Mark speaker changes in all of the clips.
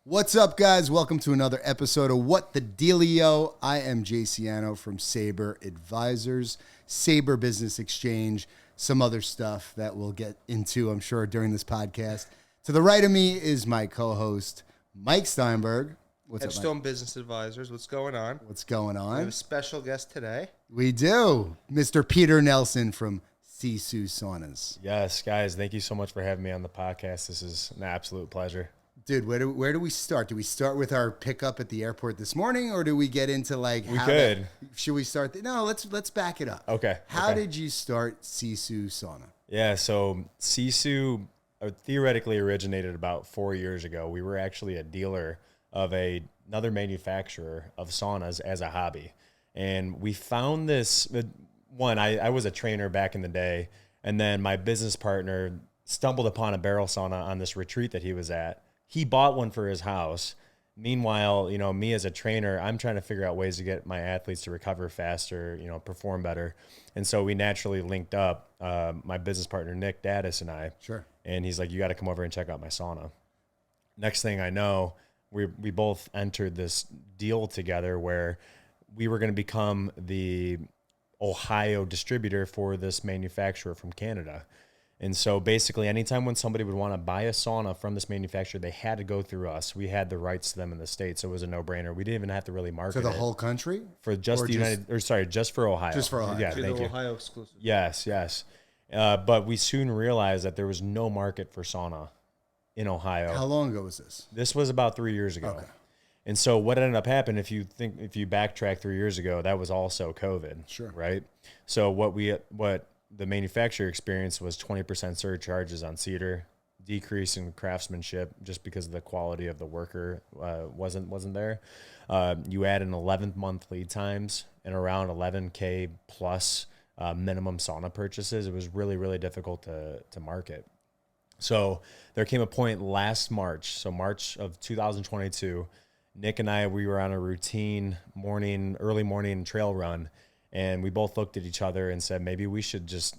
Speaker 1: What's up, guys? Welcome to another episode of What the Dealio. I am Siano from Sabre Advisors, Sabre Business Exchange, some other stuff that we'll get into, I'm sure, during this podcast. To the right of me is my co-host, Mike Steinberg. What's up,
Speaker 2: Headstone
Speaker 1: Mike?
Speaker 2: Business Advisors. What's going on?
Speaker 1: What's going
Speaker 2: We have
Speaker 1: on?
Speaker 2: a special guest today.
Speaker 1: We do. Mr. Peter Nelson from SISU Saunas.
Speaker 3: Yes, guys, thank you so much for having me on the podcast. This is an absolute pleasure.
Speaker 1: Dude, where do we start? Do we start with our pickup at the airport this morning, or do we get into like
Speaker 3: We could.
Speaker 1: Should we start? No, let's back it up.
Speaker 3: Okay.
Speaker 1: How
Speaker 3: okay.
Speaker 1: did you start SISU Sauna?
Speaker 3: Yeah, so SISU theoretically originated about 4 years ago. We were actually a dealer of another manufacturer of saunas as a hobby. And we found this, one, I was a trainer back in the day, and then my business partner stumbled upon a barrel sauna on this retreat that he was at. He bought one for his house. Meanwhile, me as a trainer, I'm trying to figure out ways to get my athletes to recover faster, perform better. And so we naturally linked up, my business partner, Nick Daddis, and I.
Speaker 1: Sure.
Speaker 3: And he's like, you got to come over and check out my sauna. Next thing I know, we both entered this deal together where we were going to become the Ohio distributor for this manufacturer from Canada. And so basically anytime when somebody would want to buy a sauna from this manufacturer, they had to go through us. We had the rights to them in the States. So it was a no-brainer. We didn't even have to really market
Speaker 1: To the
Speaker 3: it
Speaker 1: whole country?
Speaker 3: for just just for Ohio.
Speaker 1: Just for Ohio.
Speaker 3: Yeah,
Speaker 2: To
Speaker 3: thank
Speaker 2: the
Speaker 3: you.
Speaker 2: Ohio exclusive.
Speaker 3: Yes. But we soon realized that there was no market for sauna in Ohio.
Speaker 1: How long ago was this?
Speaker 3: This was about 3 years ago.
Speaker 1: Okay.
Speaker 3: And so what ended up happening, if you backtrack 3 years ago, that was also COVID.
Speaker 1: Sure.
Speaker 3: Right. So what the manufacturer experienced was 20% surcharges on cedar, decrease in craftsmanship just because of the quality of the worker wasn't there. You add an 11th month lead times and around 11K plus minimum sauna purchases. It was really, really difficult to market. So there came a point last March, so March of 2022, Nick and I, we were on a routine early morning trail run, and we both looked at each other and said, maybe we should just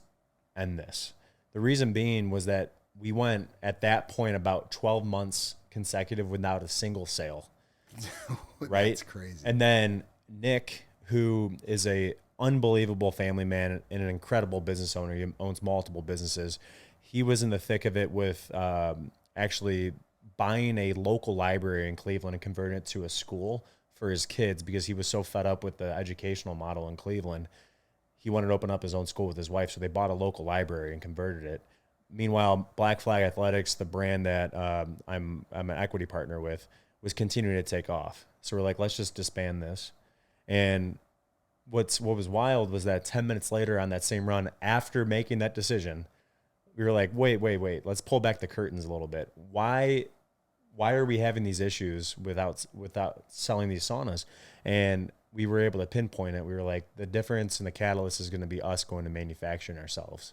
Speaker 3: end this. The reason being was that we went at that point about 12 months consecutive without a single sale. Right?
Speaker 1: That's crazy.
Speaker 3: And then Nick, who is a unbelievable family man and an incredible business owner, he owns multiple businesses. He was in the thick of it with actually buying a local library in Cleveland and converting it to a school for his kids because he was so fed up with the educational model in Cleveland. He wanted to open up his own school with his wife, so they bought a local library and converted it. Meanwhile, Black Flag Athletics, the brand that I'm an equity partner with, was continuing to take off. So we're like, let's just disband this. And what was wild was that 10 minutes later on that same run, after making that decision, we were like, wait, let's pull back the curtains a little bit. Why are we having these issues without selling these saunas? And we were able to pinpoint it. We were like, the difference in the catalyst is going to be us going to manufacturing ourselves.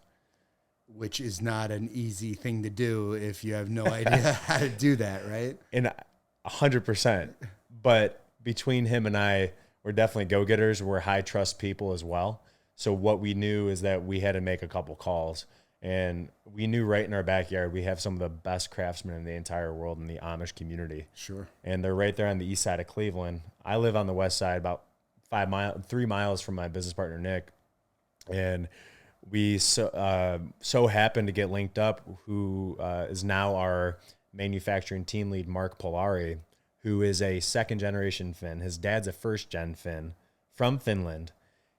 Speaker 1: Which is not an easy thing to do if you have no idea how to do that, right?
Speaker 3: And 100%. But between him and I, we're definitely go-getters. We're high trust people as well. So what we knew is that we had to make a couple calls. And we knew right in our backyard, we have some of the best craftsmen in the entire world in the Amish community.
Speaker 1: Sure.
Speaker 3: And they're right there on the east side of Cleveland. I live on the west side, about 3 miles from my business partner, Nick. And we so happened to get linked up, who is now our manufacturing team lead, Mark Polari, who is a second-generation Finn. His dad's a first-gen Finn from Finland.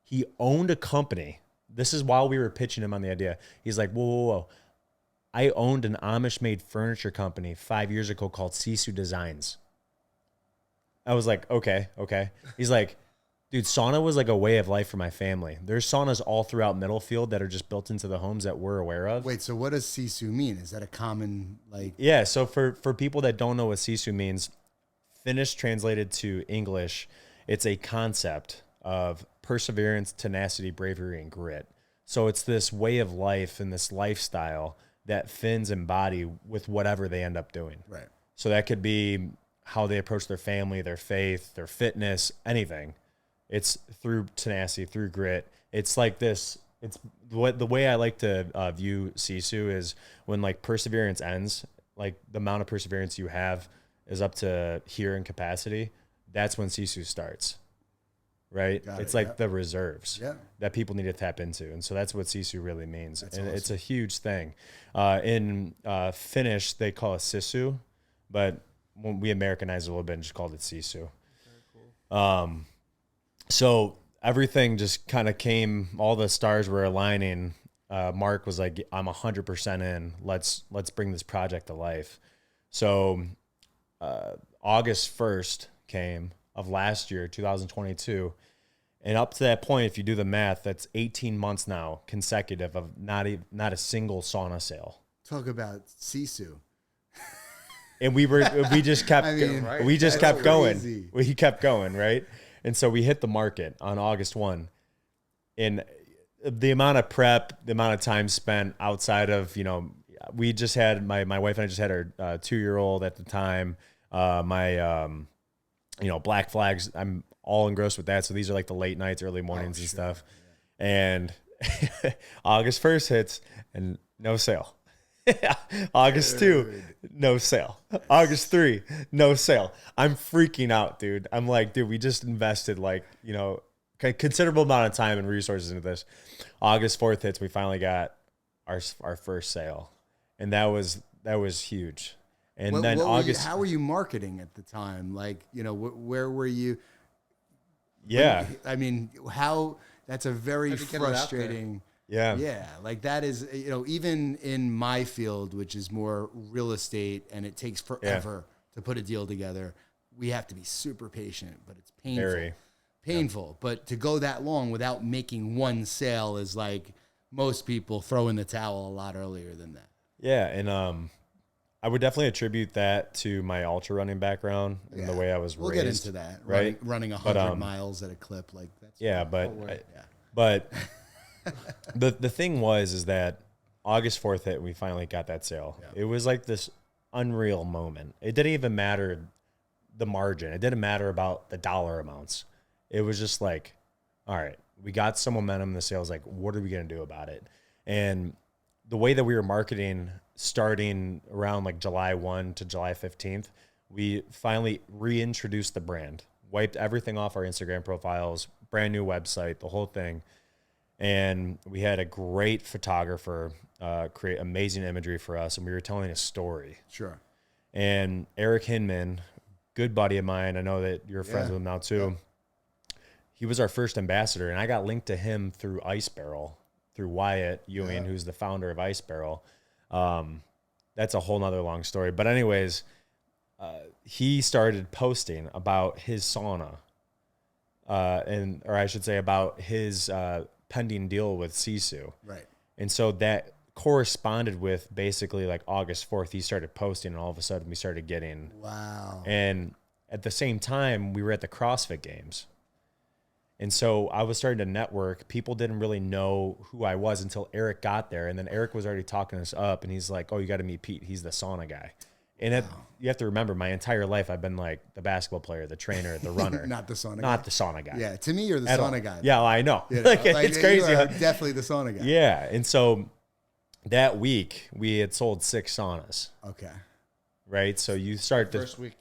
Speaker 3: He owned a company. This is while we were pitching him on the idea. He's like, whoa. I owned an Amish-made furniture company 5 years ago called SISU Designs. I was like, okay. He's like, dude, sauna was like a way of life for my family. There's saunas all throughout Middlefield that are just built into the homes that we're aware of.
Speaker 1: Wait, so what does SISU mean? Is that a common, like...
Speaker 3: Yeah, so for people that don't know what SISU means, Finnish translated to English, it's a concept of perseverance, tenacity, bravery, and grit. So it's this way of life and this lifestyle that Finns embody with whatever they end up doing.
Speaker 1: Right.
Speaker 3: So that could be how they approach their family, their faith, their fitness, anything. It's through tenacity, through grit. It's like this. It's the way I like to view SISU is when like perseverance ends, like the amount of perseverance you have is up to here in capacity, that's when SISU starts. Right? It's like the reserves that people need to tap into. And so that's what SISU really means. That's awesome. It's a huge thing. In Finnish, they call it SISU, but when we Americanized it a little bit and just called it SISU. Very cool. So everything just kind of came, all the stars were aligning. Mark was like, I'm 100% in. Let's bring this project to life. So August 1st came of last year, 2022. And up to that point, if you do the math, that's 18 months now consecutive of not a single sauna sale.
Speaker 1: Talk about SISU.
Speaker 3: And we just kept, kept going. We kept going, right? And so we hit the market on August 1. And the amount of prep, the amount of time spent outside of, we just had, my wife and I just had our 2-year-old at the time. Black Flags, I'm all engrossed with that. So these are like the late nights, early mornings and stuff. Yeah. And August 1st hits and no sale. August 2, no sale. August 3, no sale. I'm freaking out, dude. I'm like, dude, we just invested a considerable amount of time and resources into this. August 4th hits, we finally got our first sale. And that was huge. And then August.
Speaker 1: How were you marketing at the time? Like, where were you?
Speaker 3: Yeah.
Speaker 1: That's a very frustrating.
Speaker 3: Yeah.
Speaker 1: Yeah. Like that is, even in my field, which is more real estate and it takes forever to put a deal together, we have to be super patient, but it's painful.
Speaker 3: Very
Speaker 1: painful. Yeah. But to go that long without making one sale is like most people throw in the towel a lot earlier than that.
Speaker 3: Yeah. And, I would definitely attribute that to my ultra running background and the way I was raised.
Speaker 1: We'll get into that,
Speaker 3: right?
Speaker 1: Running 100 miles at a clip like that.
Speaker 3: Yeah, but the thing is that August 4th hit, we finally got that sale. Yeah. It was like this unreal moment. It didn't even matter the margin. It didn't matter about the dollar amounts. It was just like, all right, we got some momentum in the sales. Like, what are we going to do about it? And the way that we were marketing starting around like July 1 to July 15th, we finally reintroduced the brand, wiped everything off our Instagram profiles, brand new website, the whole thing. And we had a great photographer create amazing imagery for us, and we were telling a story.
Speaker 1: Sure.
Speaker 3: And Eric Hinman, good buddy of mine, I know that you're friends with him now too. Yeah. He was our first ambassador, and I got linked to him through Ice Barrel, through Wyatt Ewing, who's the founder of Ice Barrel. That's a whole nother long story. But anyways, he started posting about his sauna, or I should say about his pending deal with SISU.
Speaker 1: Right.
Speaker 3: And so that corresponded with basically like August 4th, he started posting, and all of a sudden we started getting.
Speaker 1: Wow.
Speaker 3: And at the same time, we were at the CrossFit Games. And so I was starting to network. People didn't really know who I was until Eric got there. And then Eric was already talking us up, and he's like, oh, you got to meet Pete. He's the sauna guy. And you have to remember, my entire life, I've been like the basketball player, the trainer, the runner.
Speaker 1: Not the sauna guy.
Speaker 3: Not the sauna guy.
Speaker 1: Yeah, to me, you're the sauna guy.
Speaker 3: Yeah, well, I know. It's crazy.
Speaker 1: You are definitely the sauna guy.
Speaker 3: Yeah. And so that week, we had sold 6 saunas.
Speaker 1: Okay.
Speaker 3: Right? So you start
Speaker 2: First week.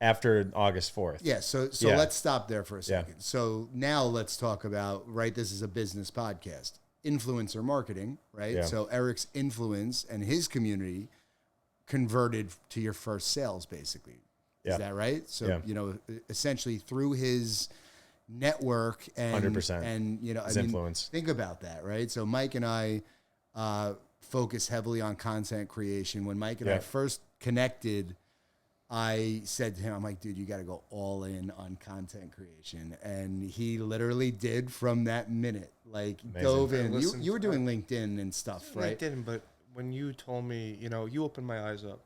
Speaker 3: After August 4th.
Speaker 1: Yeah, so let's stop there for a second. Yeah. So now let's talk about, this is a business podcast, influencer marketing, right? Yeah. So Eric's influence and his community converted to your first sales, basically. Is that right? So, essentially through his network and
Speaker 3: 100%.
Speaker 1: And, his
Speaker 3: influence.
Speaker 1: Think about that, right? So Mike and I focus heavily on content creation. When Mike and I first connected, I said to him, I'm like, dude, you got to go all in on content creation. And he literally did from that minute, like dove in. You were doing LinkedIn and stuff, right?
Speaker 2: LinkedIn, but when you told me, you opened my eyes up.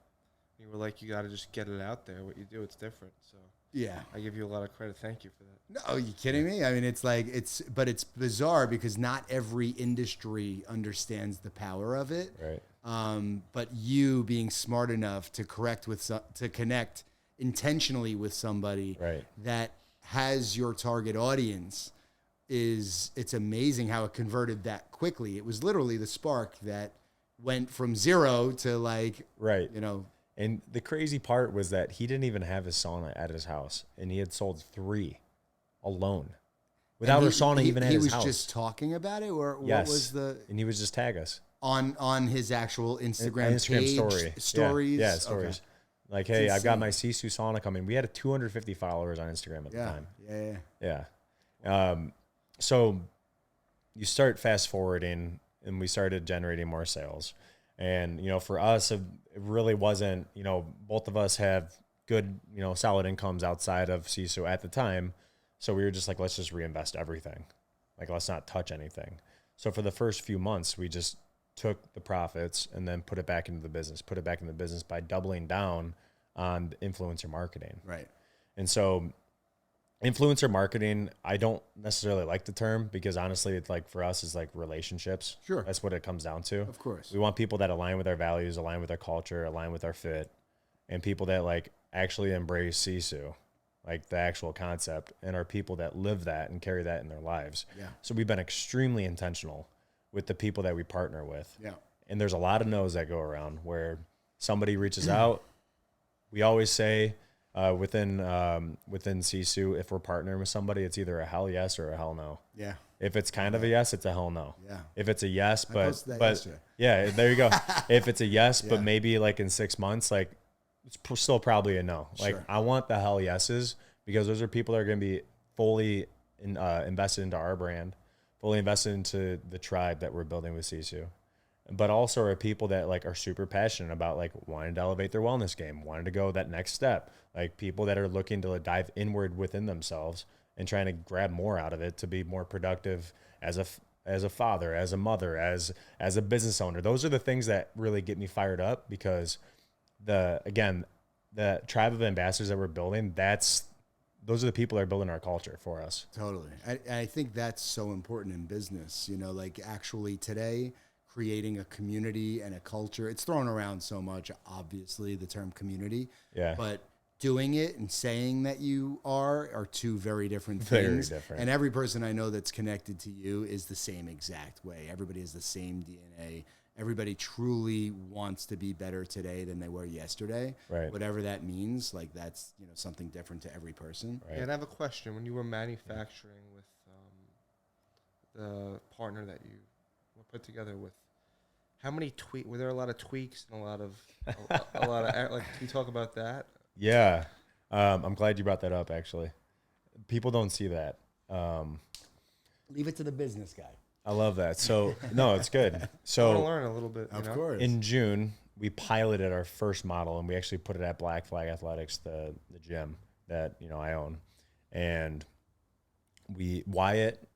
Speaker 2: You were like, you got to just get it out there. What you do, it's different. So
Speaker 1: yeah,
Speaker 2: I give you a lot of credit. Thank you for that.
Speaker 1: No, are you kidding me? I mean, but it's bizarre because not every industry understands the power of it.
Speaker 3: Right.
Speaker 1: But you being smart enough to connect intentionally with somebody that has your target audience it's amazing how it converted that quickly. It was literally the spark that went from 0 to like,
Speaker 3: And the crazy part was that he didn't even have his sauna at his house, and he had sold 3 alone without a sauna even at his house.
Speaker 1: He was just talking about it, or
Speaker 3: Yes.
Speaker 1: what was the?
Speaker 3: And he would just tag us
Speaker 1: On his actual Instagram page,
Speaker 3: story.
Speaker 1: stories.
Speaker 3: Yeah, stories.
Speaker 1: Okay.
Speaker 3: Like, hey, I've got my SISU Sauna coming. We had 250 followers on Instagram at the
Speaker 1: Yeah,
Speaker 3: time.
Speaker 1: yeah.
Speaker 3: So you start fast forwarding, and we started generating more sales. And, you know, for us, it really wasn't, you know, both of us have good, you know, solid incomes outside of SISU at the time. So we were just like, let's just reinvest everything. Like, let's not touch anything. So for the first few months, we just took the profits and then put it back into the business by doubling down on influencer marketing.
Speaker 1: Right.
Speaker 3: And so influencer marketing, I don't necessarily like the term, because honestly, it's like, for us, it's like relationships.
Speaker 1: Sure.
Speaker 3: That's what it comes down to.
Speaker 1: Of course.
Speaker 3: We want people that align with our values, align with our culture, align with our fit, and people that like actually embrace SISU, like the actual concept, and are people that live that and carry that in their lives.
Speaker 1: Yeah.
Speaker 3: So we've been extremely intentional with the people that we partner with.
Speaker 1: Yeah.
Speaker 3: And there's a lot of no's that go around where somebody reaches out. We always say within SISU, if we're partnering with somebody, it's either a hell yes or a hell no.
Speaker 1: Yeah.
Speaker 3: If it's kind of a yes, it's a hell no.
Speaker 1: Yeah.
Speaker 3: If it's a yes,
Speaker 1: posted that
Speaker 3: but
Speaker 1: yesterday.
Speaker 3: yeah, there you go. If it's a yes,
Speaker 1: Yeah.
Speaker 3: but maybe like in 6 months, like it's still probably a no. Like,
Speaker 1: Sure.
Speaker 3: I want the hell yeses, because those are people that are going to be fully invested into our brand, fully invested into the tribe that we're building with SISU, but also are people that like are super passionate about like wanting to elevate their wellness game, wanting to go that next step, like people that are looking to dive inward within themselves and trying to grab more out of it to be more productive as a father, as a mother, as a business owner. Those are the things that really get me fired up, because the tribe of ambassadors that we're building, those are the people that are building our culture for us.
Speaker 1: Totally. I think that's so important in business, you know, like actually today, creating a community and a culture. It's thrown around so much, obviously, the term community.
Speaker 3: Yeah.
Speaker 1: But doing it and saying that you are two very different
Speaker 3: Very
Speaker 1: things.
Speaker 3: different.
Speaker 1: And every person I know that's connected to you is the same exact way. Everybody has the same DNA. Everybody truly wants to be better today than they were yesterday.
Speaker 3: Right.
Speaker 1: Whatever that means, like that's, you know, something different to every person.
Speaker 3: Right.
Speaker 2: Yeah, and I have a question. When you were manufacturing with the partner that you were put together with, how many were there a lot of tweaks and a lot of like, can you talk about that?
Speaker 3: Yeah. I'm glad you brought that up, actually. People don't see that.
Speaker 1: Leave it to the business guy.
Speaker 3: I love that. So, no, it's good.
Speaker 2: I want to
Speaker 3: So
Speaker 2: learn a little bit.
Speaker 1: Of course.
Speaker 3: in June, we piloted our first model, and we actually put it at Black Flag Athletics, the gym that, you know, I own. And Wyatt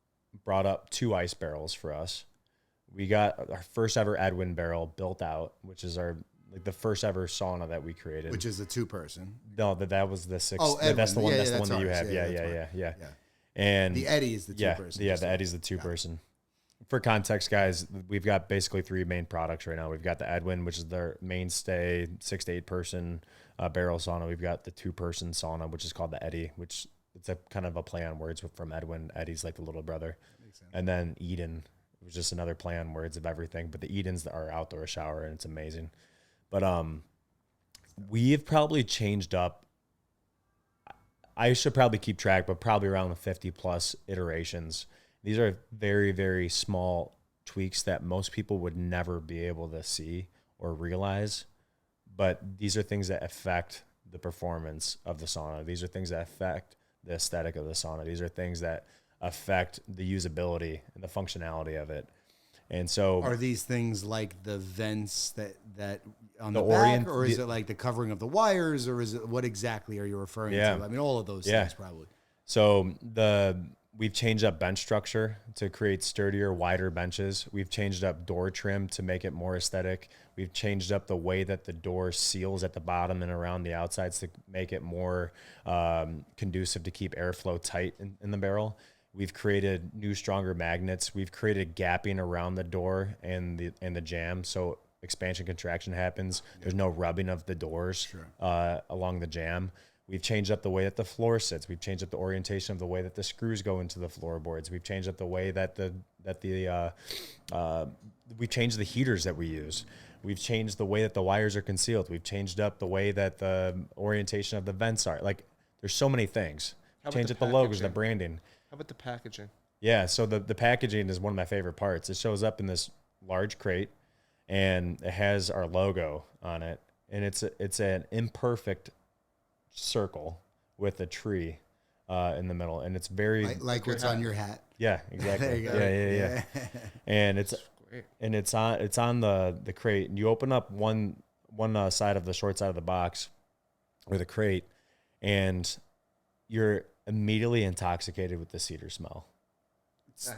Speaker 3: brought up 2 ice barrels for us. We got our first ever Edwin barrel built out, which is the first ever sauna that we created.
Speaker 1: Which is a 2-person.
Speaker 3: No, that was the 6.
Speaker 1: Oh, Edwin.
Speaker 3: That's the one.
Speaker 1: Yeah,
Speaker 3: that's the
Speaker 1: that's
Speaker 3: one that you
Speaker 1: ours.
Speaker 3: have.
Speaker 1: Yeah,
Speaker 3: Yeah.
Speaker 1: that's
Speaker 3: And
Speaker 1: The Eddie is the 2-person.
Speaker 3: Yeah, the Eddie's the 2-person. For context, guys, we've got basically 3 main products right now. We've got the Edwin, which is their mainstay 6 to 8 person barrel sauna. We've got the 2-person sauna, which is called the Eddie, which it's a kind of a play on words from Edwin. Eddie's like the little brother.
Speaker 1: Makes sense.
Speaker 3: And then Eden was just another play on words of everything. But the Eden's our outdoor shower, and it's amazing. But we've probably changed up. I should probably keep track, but probably around the 50 plus iterations. These are very, very small tweaks that most people would never be able to see or realize. But these are things that affect the performance of the sauna. These are things that affect the aesthetic of the sauna. These are things that affect the usability and the functionality of it. And so,
Speaker 1: are these things like the vents that on the,
Speaker 3: The
Speaker 1: back, or is it like the covering of the wires, or is it, what exactly are you referring
Speaker 3: Yeah.
Speaker 1: to? I mean, all of those
Speaker 3: Yeah.
Speaker 1: things probably.
Speaker 3: So we've changed up bench structure to create sturdier, wider benches. We've changed up door trim to make it more aesthetic. We've changed up the way that the door seals at the bottom and around the outsides to make it more conducive to keep airflow tight in the barrel. We've created new, stronger magnets. We've created gapping around the door and the jamb, so expansion contraction happens. There's no rubbing of the doors along the jamb. We've changed up the way that the floor sits. We've changed up the orientation of the way that the screws go into the floorboards. We've changed up the way that we've changed the heaters that we use. We've changed the way that the wires are concealed. We've changed up the way that the orientation of the vents are. Like, there's so many things. Changed up the logos, the branding.
Speaker 2: How about the packaging?
Speaker 3: Yeah, so the packaging is one of my favorite parts. It shows up in this large crate, and it has our logo on it, and it's an imperfect circle with a tree in the middle, and it's very
Speaker 1: like what's on your hat.
Speaker 3: Yeah, exactly. Yeah. And it's on the crate, and you open up one side of the short side of the box or the crate, and you're immediately intoxicated with the cedar smell.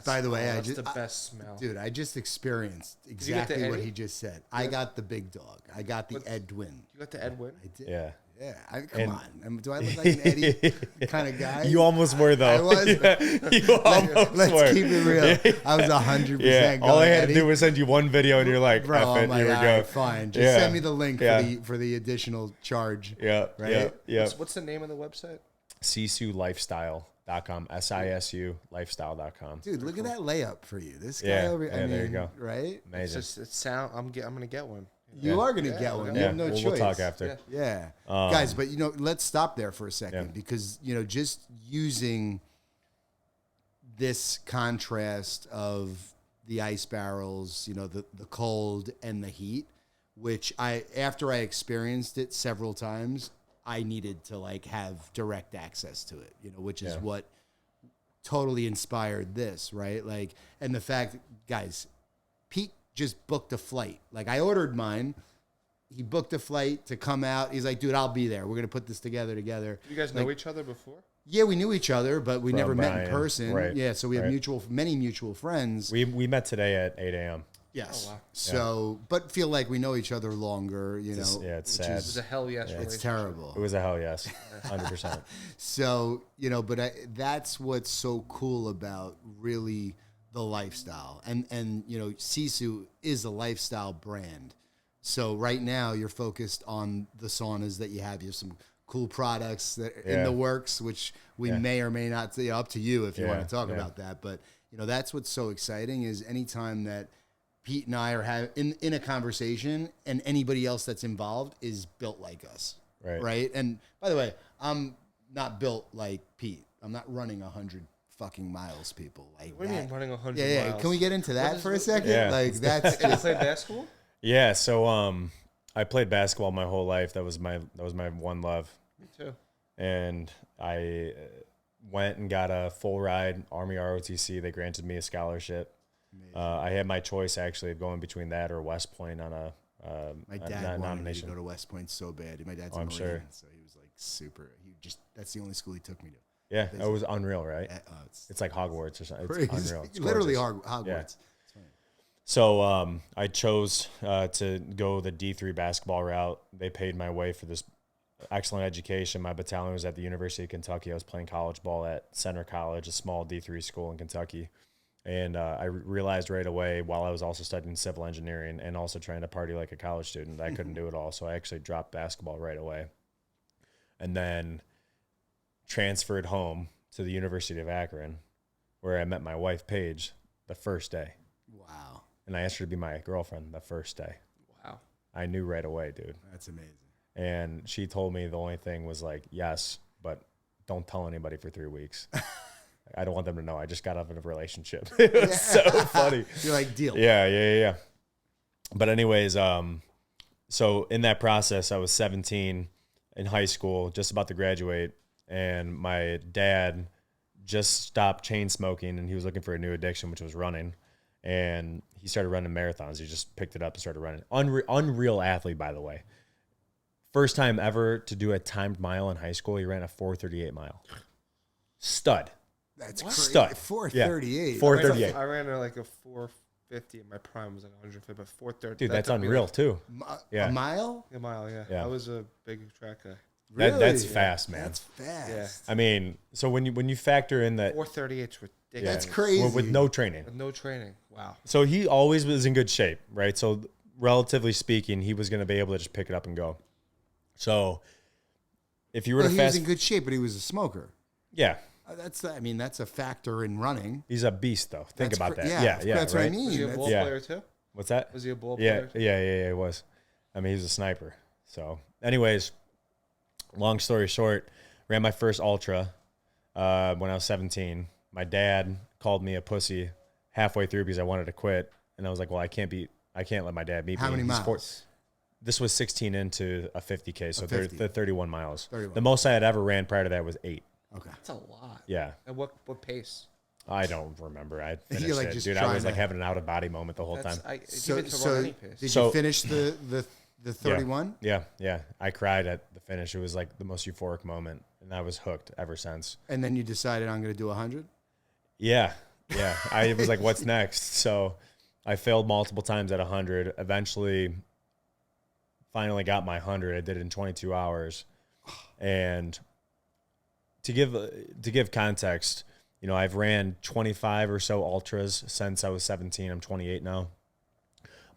Speaker 1: By the way,
Speaker 2: that's the best smell.
Speaker 1: Dude, I just experienced exactly what he just said. Yeah. I got the big dog. I got the Edwin.
Speaker 2: You got the Edwin?
Speaker 1: I did.
Speaker 3: Yeah.
Speaker 1: Yeah. Come on. Do I look like an Eddie kind of guy?
Speaker 3: You almost were, though.
Speaker 1: I was.
Speaker 3: You almost
Speaker 1: Let's
Speaker 3: were.
Speaker 1: keep it real. I was 100%
Speaker 3: Yeah.
Speaker 1: going
Speaker 3: All I had
Speaker 1: Eddie.
Speaker 3: to do was send you one video, and you're like,
Speaker 1: bro,
Speaker 3: F it, here we
Speaker 1: all
Speaker 3: go.
Speaker 1: right, fine. Just send me the link for the additional charge.
Speaker 3: Yeah.
Speaker 1: Right?
Speaker 3: Yeah.
Speaker 2: What's the name of the website?
Speaker 3: SISU Lifestyle.com. SISU Lifestyle.com.
Speaker 1: Dude, look at that layup for you. This guy
Speaker 3: Yeah,
Speaker 1: over
Speaker 3: yeah, there you go.
Speaker 1: Right?
Speaker 3: Amazing.
Speaker 2: I'm gonna get one.
Speaker 1: You are going to get one. You have no choice.
Speaker 3: We'll talk after.
Speaker 1: Yeah. Guys, but, let's stop there for a second because, just using this contrast of the ice barrels, the cold and the heat, which after I experienced it several times, I needed to have direct access to it, which is what totally inspired this, right? And the fact, guys, Pete just booked a flight. I ordered mine. He booked a flight to come out. He's like, dude, I'll be there. We're going to put this together.
Speaker 2: You guys know each other before?
Speaker 1: Yeah, we knew each other, but we never met in
Speaker 3: Brian.
Speaker 1: Person.
Speaker 3: Right.
Speaker 1: Yeah, so we have many mutual friends.
Speaker 3: We met today at 8 a.m.
Speaker 1: Yes.
Speaker 2: Oh, wow.
Speaker 1: So, but feel like we know each other longer,
Speaker 3: It's sad.
Speaker 2: It was a hell yes relationship.
Speaker 1: It's terrible.
Speaker 3: It was a hell yes, 100%.
Speaker 1: So, but that's what's so cool about really the lifestyle. And SISU is a lifestyle brand. So right now you're focused on the saunas that you have. You have some cool products that in the works, which we may or may not, up to you if you want to talk about that. But, that's what's so exciting is anytime that Pete and I are in a conversation and anybody else that's involved is built like us. Right. And by the way, I'm not built like Pete. I'm not running 100 fucking miles, people.
Speaker 2: What do you mean running 100
Speaker 1: yeah.
Speaker 2: miles?
Speaker 1: Can we get into that for a second?
Speaker 3: Yeah.
Speaker 1: That's
Speaker 2: Did you play basketball?
Speaker 3: Yeah, so I played basketball my whole life. That was my one love.
Speaker 2: Me too.
Speaker 3: And I went and got a full ride Army ROTC. They granted me a scholarship. I had my choice actually of going between that or West Point on a
Speaker 1: my dad wanted me to
Speaker 3: nomination.
Speaker 1: go to West Point so bad. My dad's a
Speaker 3: I'm
Speaker 1: Marine,
Speaker 3: sure.
Speaker 1: so he was super. That's the only school he took me to.
Speaker 3: Yeah, it was unreal, right?
Speaker 1: It's
Speaker 3: like Hogwarts or something.
Speaker 1: crazy.
Speaker 3: It's unreal. It's
Speaker 1: literally
Speaker 3: gorgeous.
Speaker 1: Hogwarts.
Speaker 3: Yeah.
Speaker 1: It's funny.
Speaker 3: So I chose to go the D3 basketball route. They paid my way for this excellent education. My battalion was at the University of Kentucky. I was playing college ball at Center College, a small D3 school in Kentucky. And I realized right away while I was also studying civil engineering and also trying to party like a college student that I couldn't do it all. So I actually dropped basketball right away. And then transferred home to the University of Akron where I met my wife, Paige, the first day.
Speaker 1: Wow.
Speaker 3: And I asked her to be my girlfriend the first day.
Speaker 2: Wow.
Speaker 3: I knew right away, dude.
Speaker 1: That's amazing.
Speaker 3: And she told me the only thing was yes, but don't tell anybody for 3 weeks. I don't want them to know. I just got out of a relationship. It was so funny.
Speaker 1: You're like, deal.
Speaker 3: Yeah. But anyways, so in that process, I was 17 in high school, just about to graduate. And my dad just stopped chain smoking and he was looking for a new addiction, which was running. And he started running marathons. He just picked it up and started running. Unreal athlete, by the way. First time ever to do a timed mile in high school. He ran a 4:38 mile. Stud.
Speaker 1: That's crazy.
Speaker 3: Stud.
Speaker 1: 4:38.
Speaker 3: 4:38.
Speaker 2: I ran like a 4:50. My prime was like 150, but 4:30.
Speaker 3: Dude, that's unreal too. Yeah.
Speaker 1: A mile?
Speaker 2: A mile, yeah. I was a big track guy.
Speaker 1: Really?
Speaker 3: That's fast, man.
Speaker 1: That's fast.
Speaker 2: Yeah.
Speaker 3: I mean, so when you factor in that
Speaker 2: 4:38 is ridiculous.
Speaker 1: That's crazy.
Speaker 3: with no training.
Speaker 2: With no training. Wow.
Speaker 3: So he always was in good shape, right? So relatively speaking, he was going to be able to just pick it up and go. So if you were to
Speaker 1: he
Speaker 3: fast,
Speaker 1: was in good shape, but he was a smoker.
Speaker 3: yeah,
Speaker 1: That's a factor in running.
Speaker 3: he's a beast though. Think
Speaker 1: That's
Speaker 3: about that.
Speaker 1: Yeah,
Speaker 3: Yeah,
Speaker 1: that's
Speaker 3: right.
Speaker 1: what I mean.
Speaker 2: Was he a
Speaker 1: That's-
Speaker 2: ball
Speaker 3: Yeah.
Speaker 2: player too?
Speaker 3: What's that?
Speaker 2: Was he a ball
Speaker 3: Yeah,
Speaker 2: player?
Speaker 3: yeah, it was. I mean, he's a sniper. So, anyways, long story short, ran my first ultra when I was 17. My dad called me a pussy halfway through because I wanted to quit, and I was like, "Well, I can't let my dad beat me."
Speaker 1: How many miles?
Speaker 3: This was 16 into a 50K, so
Speaker 1: 50.
Speaker 3: the 31 miles.
Speaker 1: 31.
Speaker 3: The most I had ever ran prior to that was 8.
Speaker 1: Okay.
Speaker 2: That's a lot.
Speaker 3: Yeah.
Speaker 2: And what pace?
Speaker 3: I don't remember. I finished
Speaker 1: You're, like,
Speaker 3: it.
Speaker 1: just
Speaker 3: Dude, I was
Speaker 1: trying
Speaker 3: like
Speaker 1: to-
Speaker 3: having an out of body moment the whole time.
Speaker 1: So,
Speaker 2: even to run any pace.
Speaker 1: did
Speaker 3: So-
Speaker 1: you finish the 31?
Speaker 3: Yeah. I cried at the finish. It was like the most euphoric moment, and I was hooked ever since.
Speaker 1: And then you decided I'm going to do 100?
Speaker 3: Yeah. I was like, what's next? So I failed multiple times at 100. Eventually, finally got my 100. I did it in 22 hours. And to give context, you know, I've ran 25 or so ultras since I was 17. I'm 28 now.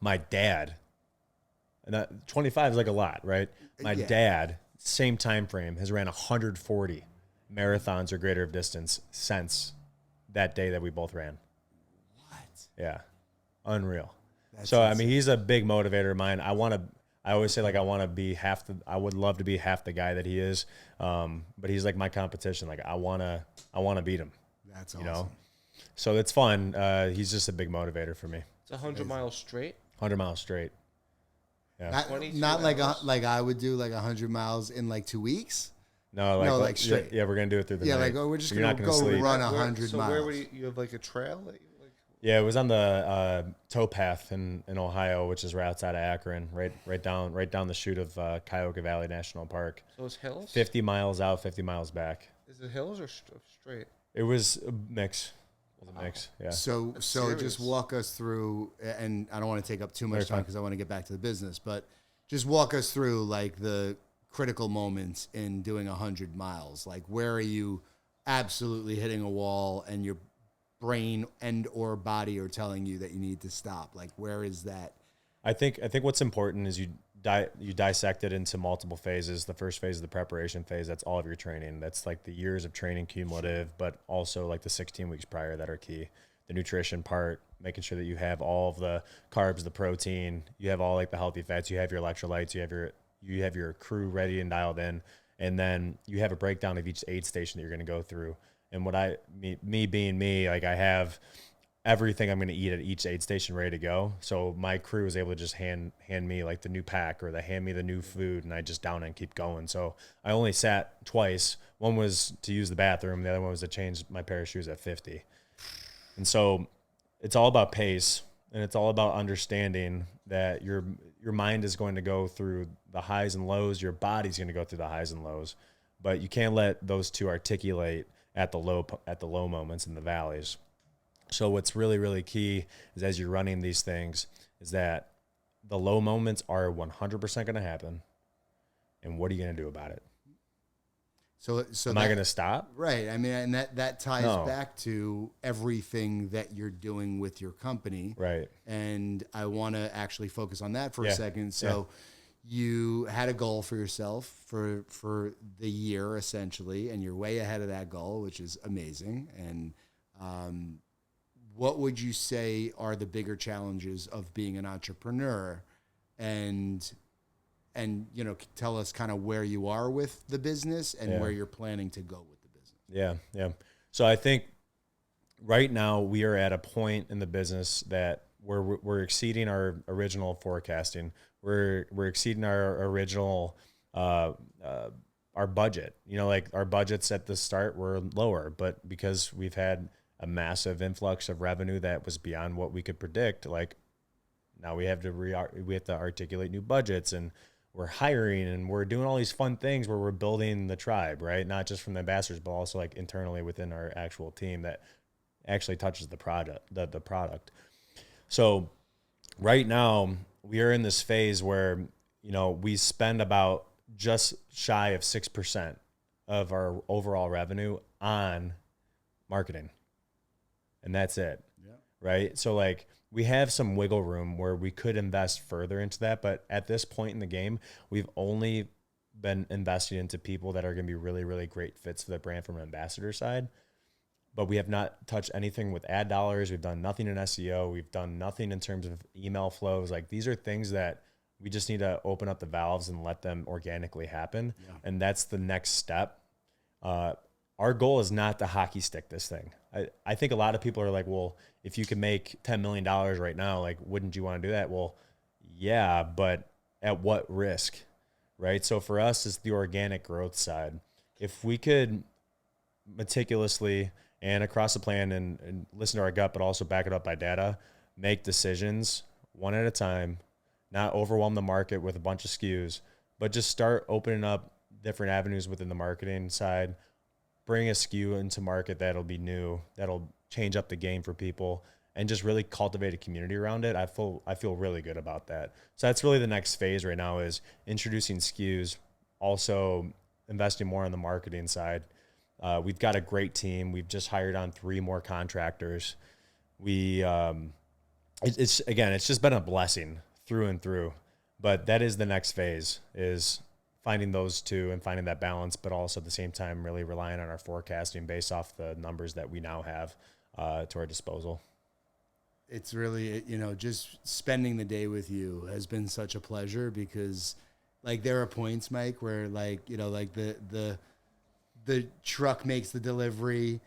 Speaker 3: My dad, and that 25 is like a lot, right? My
Speaker 1: Yeah.
Speaker 3: dad, same time frame, has ran 140 marathons or greater of distance since that day that we both ran.
Speaker 1: What?
Speaker 3: Yeah. Unreal.
Speaker 1: That's
Speaker 3: So, I
Speaker 1: insane.
Speaker 3: mean, he's a big motivator of mine. I always say, like, I would love to be half the guy that he is. But he's like my competition. Like, I want to beat him,
Speaker 1: That's
Speaker 3: you
Speaker 1: awesome.
Speaker 3: know? So it's fun. He's just a big motivator for me.
Speaker 2: It's 100 miles straight.
Speaker 3: 100 miles straight. Yeah.
Speaker 1: Not,
Speaker 2: 22
Speaker 1: not like
Speaker 2: hours.
Speaker 1: like I would do like 100 miles in like 2 weeks.
Speaker 3: No,
Speaker 1: like straight.
Speaker 3: Yeah, we're going to do it through the
Speaker 1: Yeah,
Speaker 3: night.
Speaker 1: like, oh, we're just
Speaker 3: You're
Speaker 1: gonna
Speaker 3: not
Speaker 1: go
Speaker 3: sleep.
Speaker 1: run
Speaker 2: Where-
Speaker 1: 100
Speaker 2: so
Speaker 1: miles.
Speaker 2: where would you have like a trail that you like?
Speaker 3: Yeah, it was on the towpath in Ohio, which is right outside of Akron, right down the chute of Cuyahoga Valley National Park.
Speaker 2: So it's hills.
Speaker 3: 50 miles out, 50 miles back.
Speaker 2: Is it hills or straight?
Speaker 3: It was a mix. It was a mix. Yeah.
Speaker 1: So
Speaker 2: That's
Speaker 1: just
Speaker 2: serious.
Speaker 1: walk us through, and I don't want to take up too much
Speaker 3: Very
Speaker 1: time
Speaker 3: fine.
Speaker 1: because I want to get back to the business, but just walk us through like the critical moments in doing 100 miles. Like, where are you absolutely hitting a wall and your brain and or body are telling you that you need to stop? Like, where is that?
Speaker 3: I think what's important is you dissect it into multiple phases. The first phase is the preparation phase. That's all of your training. That's like the years of training cumulative, but also like the 16 weeks prior that are key. The nutrition part, making sure that you have all of the carbs, the protein, you have all like the healthy fats, you have your electrolytes, you have your crew ready and dialed in, and then you have a breakdown of each aid station that you're going to go through. And me being me, like I have everything I'm going to eat at each aid station ready to go. So my crew is able to just hand me like the new pack, or they hand me the new food, and I just down and keep going. So I only sat twice. One was to use the bathroom. The other one was to change my pair of shoes at 50. And so it's all about pace, and it's all about understanding that your mind is going to go through the highs and lows. Your body's going to go through the highs and lows, but you can't let those two articulate at the low moments in the valleys. So what's really, really key is, as you're running these things, is that the low moments are 100% going to happen. And what are you going to do about it?
Speaker 1: So
Speaker 3: Am I going to stop?
Speaker 1: Right. I mean, and that ties
Speaker 3: No.
Speaker 1: back to everything that you're doing with your company.
Speaker 3: Right.
Speaker 1: And I want to actually focus on that for a
Speaker 3: Yeah.
Speaker 1: second. So you had a goal for yourself for the year, essentially, and you're way ahead of that goal, which is amazing. And what would you say are the bigger challenges of being an entrepreneur? And tell us kind of where you are with the business and where you're planning to go with the business.
Speaker 3: Yeah. So I think right now we are at a point in the business that we're exceeding our original forecasting. We're exceeding our original our budget. You know, like our budgets at the start were lower, but because we've had a massive influx of revenue that was beyond what we could predict, like now we have to articulate new budgets, and we're hiring, and we're doing all these fun things where we're building the tribe, right? Not just from the ambassadors, but also like internally within our actual team that actually touches the product. So right now we are in this phase where, you know, we spend about just shy of 6% of our overall revenue on marketing. And that's it.
Speaker 1: Yeah.
Speaker 3: Right. So like we have some wiggle room where we could invest further into that. But at this point in the game, we've only been investing into people that are going to be really, really great fits for the brand from an ambassador side. but we have not touched anything with ad dollars. We've done nothing in SEO. We've done nothing in terms of email flows. Like, these are things that we just need to open up the valves and let them organically happen. Yeah. And that's the next step. Our goal is not to hockey stick this thing. I think a lot of people are like, well, if you could make $10 million right now, like, wouldn't you want to do that? Well, yeah, but at what risk, right? So for us, it's the organic growth side. If we could meticulously and across the plan and listen to our gut, but also back it up by data, make decisions one at a time, not overwhelm the market with a bunch of SKUs, but just start opening up different avenues within the marketing side, bring a SKU into market that'll be new, that'll change up the game for people, and just really cultivate a community around it. I feel really good about that. So that's really the next phase right now, is introducing SKUs, also investing more on the marketing side. We've got a great team. We've just hired on 3 more contractors. It's just been a blessing through and through, but that is the next phase, is finding those two and finding that balance, but also at the same time really relying on our forecasting based off the numbers that we now have to our disposal.
Speaker 1: It's really, just spending the day with you has been such a pleasure, because like, there are points, Mike, where like the truck makes the delivery,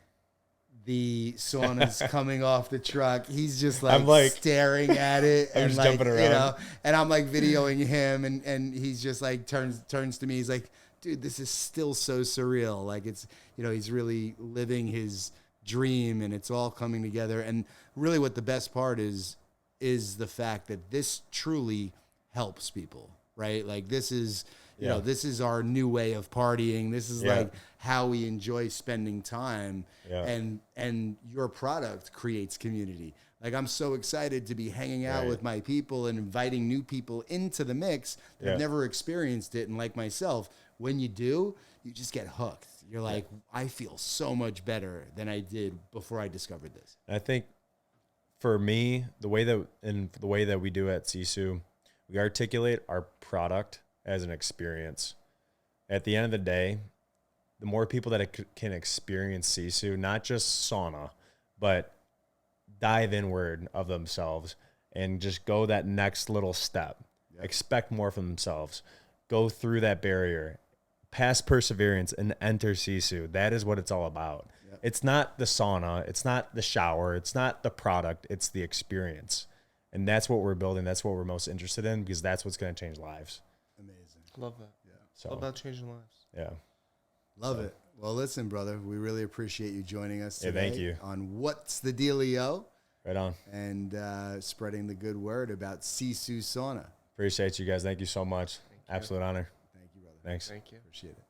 Speaker 1: the sauna's coming off the truck. He's just like staring at it, and
Speaker 3: just
Speaker 1: like,
Speaker 3: jumping around.
Speaker 1: And I'm like videoing him, and he's just like turns to me. He's like, dude, this is still so surreal. Like, it's, he's really living his dream, and it's all coming together. And really, what the best part is the fact that this truly helps people, right? Like, this is, this is our new way of partying. This is like how we enjoy spending time. Yeah. And your product creates community. Like, I'm so excited to be hanging out with my people and inviting new people into the mix that have never experienced it. And like myself, when you do, you just get hooked. You're like, I feel so much better than I did before I discovered this.
Speaker 3: And I think for me, the way that we do at SISU, we articulate our product as an experience. At the end of the day, the more people that can experience SISU, not just sauna, but dive inward of themselves and just go that next little step, expect more from themselves, go through that barrier, pass perseverance, and enter SISU. That is what it's all about. Yep. It's not the sauna, it's not the shower, it's not the product, it's the experience. And that's what we're building. That's what we're most interested in, because that's what's going to change lives.
Speaker 1: Amazing.
Speaker 2: Love that.
Speaker 1: Yeah.
Speaker 2: So, all about changing lives.
Speaker 3: Yeah.
Speaker 1: Love it. Well, listen, brother, we really appreciate you joining us today
Speaker 3: thank you.
Speaker 1: on What's the Dealio.
Speaker 3: Right on.
Speaker 1: And spreading the good word about SISU Sauna.
Speaker 3: Appreciate you guys. Thank you so much. Absolute honor.
Speaker 1: Thank you, brother.
Speaker 3: Thanks.
Speaker 2: Thank you.
Speaker 1: Appreciate it.